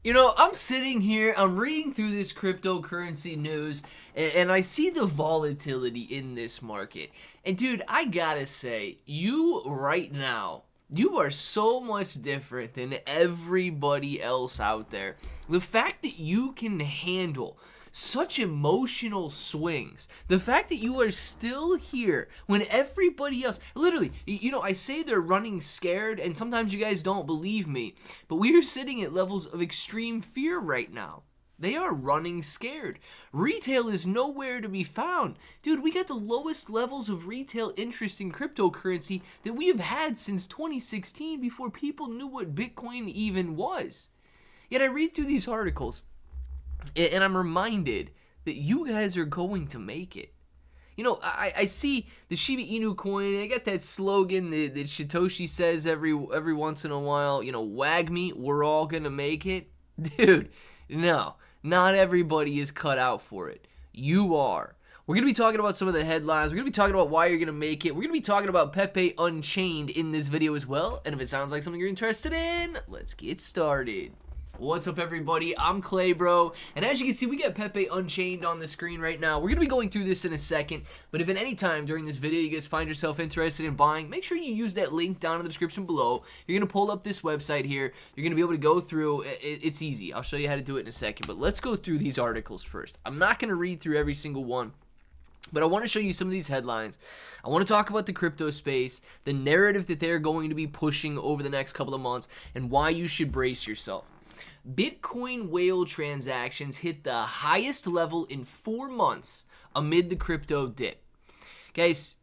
I'm sitting here, I'm reading through this cryptocurrency news, and I see the volatility in this market. And dude, I gotta say, you right now, you are so much different than everybody else out there. The fact that you can handle such emotional swings. The fact that you are still here when everybody else, literally, I say they're running scared, and sometimes you guys don't believe me, but we are sitting at levels of extreme fear right now. They are running scared. Retail is nowhere to be found. Dude, we got the lowest levels of retail interest in cryptocurrency that we have had since 2016 before people knew what Bitcoin even was. Yet I read through these articles and I'm reminded that you guys are going to make it. I see the Shiba Inu coin. I got that slogan that Satoshi says every once in a while. Wag me, we're all gonna make it. Dude, no, not everybody is cut out for it. You are. We're gonna be talking about some of the headlines. We're gonna be talking about why you're gonna make it. We're gonna be talking about Pepe Unchained in this video as well. And if it sounds like something you're interested in, let's get started. What's up, everybody? I'm Clay, bro, and as you can see, we got Pepe Unchained on the screen right now. We're going to be going through this in a second, but if at any time during this video you guys find yourself interested in buying, make sure you use that link down in the description below. You're going to pull up this website here. You're going to be able to go through. It's easy. I'll show you how to do it in a second, but let's go through these articles first. I'm not going to read through every single one, but I want to show you some of these headlines. I want to talk about the crypto space, the narrative that they're going to be pushing over the next couple of months, and why you should brace yourself. Bitcoin whale transactions hit the highest level in 4 months amid the crypto dip. Guys,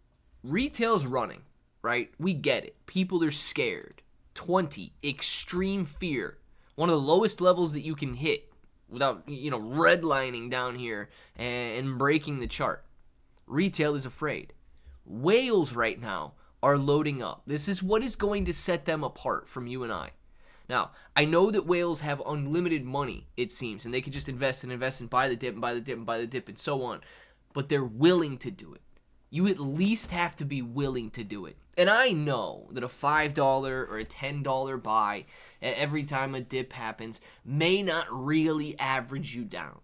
retail's running, right? We get it. People are scared. 20, extreme fear. One of the lowest levels that you can hit without, redlining down here and breaking the chart. Retail is afraid. Whales right now are loading up. This is what is going to set them apart from you and I. Now, I know that whales have unlimited money, it seems, and they can just invest and buy the dip and buy the dip and buy the dip and so on, but they're willing to do it. You at least have to be willing to do it. And I know that a $5 or a $10 buy every time a dip happens may not really average you down.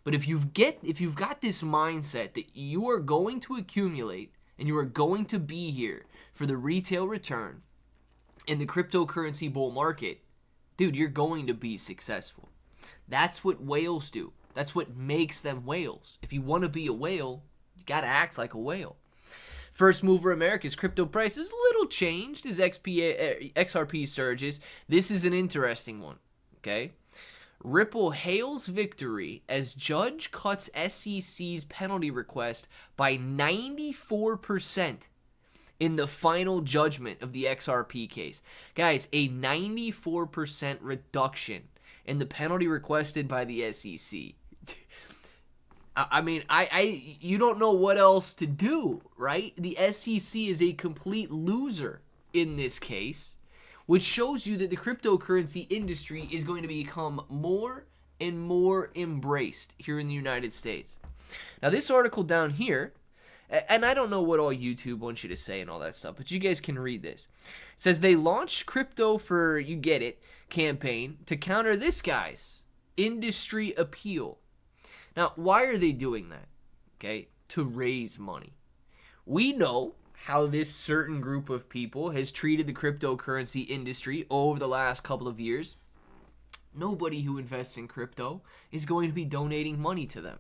But if you've got this mindset that you are going to accumulate and you are going to be here for the retail return, in the cryptocurrency bull market, dude, you're going to be successful. That's what whales do. That's what makes them whales. If you want to be a whale, you got to act like a whale. First mover America's crypto price is a little changed as XRP surges. This is an interesting one, okay? Ripple hails victory as judge cuts SEC's penalty request by 94%. In the final judgment of the XRP case. Guys, a 94% reduction in the penalty requested by the SEC. I mean, you don't know what else to do, right? The SEC is a complete loser in this case, which shows you that the cryptocurrency industry is going to become more and more embraced here in the United States. Now, this article down here, and I don't know what all YouTube wants you to say and all that stuff, but you guys can read this. It says they launched crypto for, you get it, campaign to counter this guy's industry appeal. Now, why are they doing that? Okay, to raise money. We know how this certain group of people has treated the cryptocurrency industry over the last couple of years. Nobody who invests in crypto is going to be donating money to them,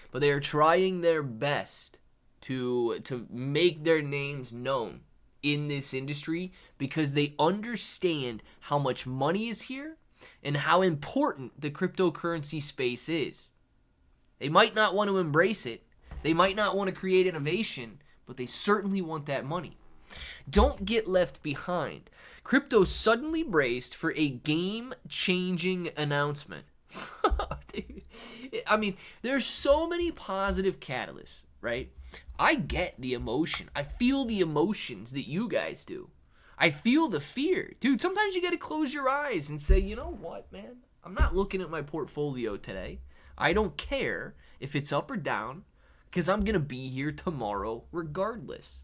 but they are trying their best to make their names known in this industry because they understand how much money is here and how important the cryptocurrency space is. They might not want to embrace it. They might not want to create innovation, but they certainly want that money. Don't get left behind. Crypto suddenly braced for a game-changing announcement. I mean, there's so many positive catalysts, right? I get the emotion. I feel the emotions that you guys do. I feel the fear. Dude, sometimes you got to close your eyes and say, you know what, man? I'm not looking at my portfolio today. I don't care if it's up or down because I'm going to be here tomorrow regardless.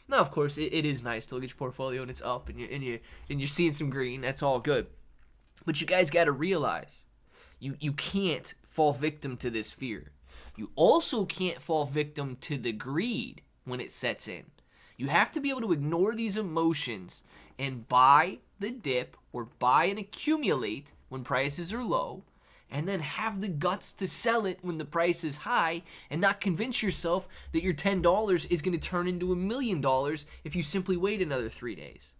Now, of course, it is nice to look at your portfolio and it's up and you're seeing some green. That's all good. But you guys got to realize, you can't fall victim to this fear. You also can't fall victim to the greed when it sets in. You have to be able to ignore these emotions and buy the dip or buy and accumulate when prices are low, and then have the guts to sell it when the price is high, and not convince yourself that your $10 is going to turn into $1 million if you simply wait another 3 days.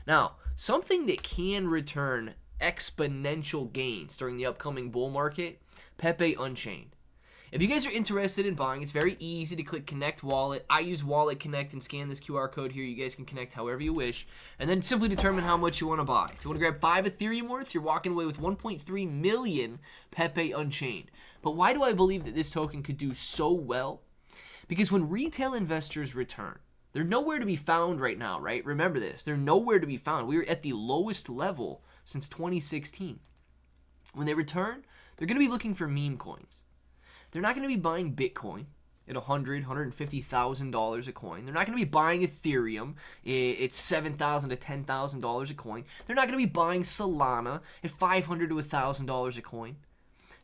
Now, something that can return exponential gains during the upcoming bull market, Pepe Unchained. If you guys are interested in buying, it's very easy to click Connect Wallet. I use Wallet Connect and scan this QR code here. You guys can connect however you wish, and then simply determine how much you want to buy. If you want to grab 5 Ethereum worth, you're walking away with 1.3 million Pepe Unchained. But why do I believe that this token could do so well? Because when retail investors return, they're nowhere to be found right now, right? Remember this. They're nowhere to be found. We are at the lowest level since 2016. When they return, they're going to be looking for meme coins. They're not going to be buying Bitcoin at $100,000, $150,000 a coin. They're not going to be buying Ethereum at $7,000 to $10,000 a coin. They're not going to be buying Solana at $500 to $1,000 a coin.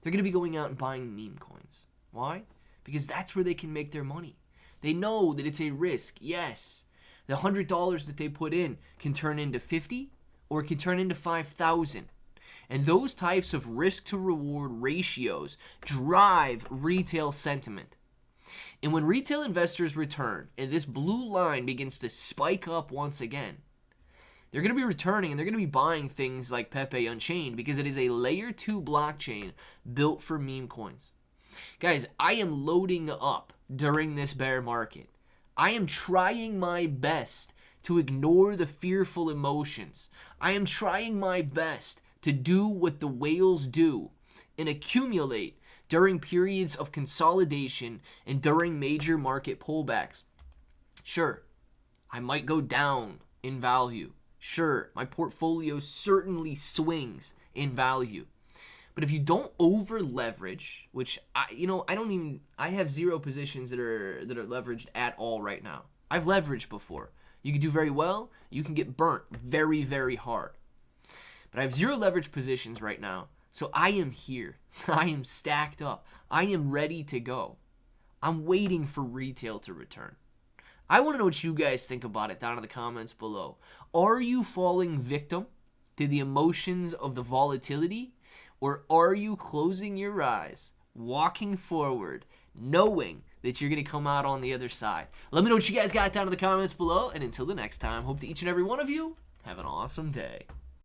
They're going to be going out and buying meme coins. Why? Because that's where they can make their money. They know that it's a risk. Yes, the $100 that they put in can turn into $50 or it can turn into $5,000. And those types of risk to reward ratios drive retail sentiment. And when retail investors return and this blue line begins to spike up once again, they're going to be returning and they're going to be buying things like Pepe Unchained because it is a layer 2 blockchain built for meme coins. Guys, I am loading up during this bear market. I am trying my best to ignore the fearful emotions. I am trying my best to do what the whales do and accumulate during periods of consolidation and during major market pullbacks. Sure, I might go down in value. Sure, my portfolio certainly swings in value. But if you don't over leverage, which I have 0 positions that are leveraged at all right now. I've leveraged before. You can do very well, you can get burnt very, very hard. But I have 0 leverage positions right now, so I am here. I am stacked up. I am ready to go. I'm waiting for retail to return. I want to know what you guys think about it down in the comments below. Are you falling victim to the emotions of the volatility, or are you closing your eyes, walking forward, knowing that you're going to come out on the other side? Let me know what you guys got down in the comments below, and until the next time, hope that each and every one of you have an awesome day.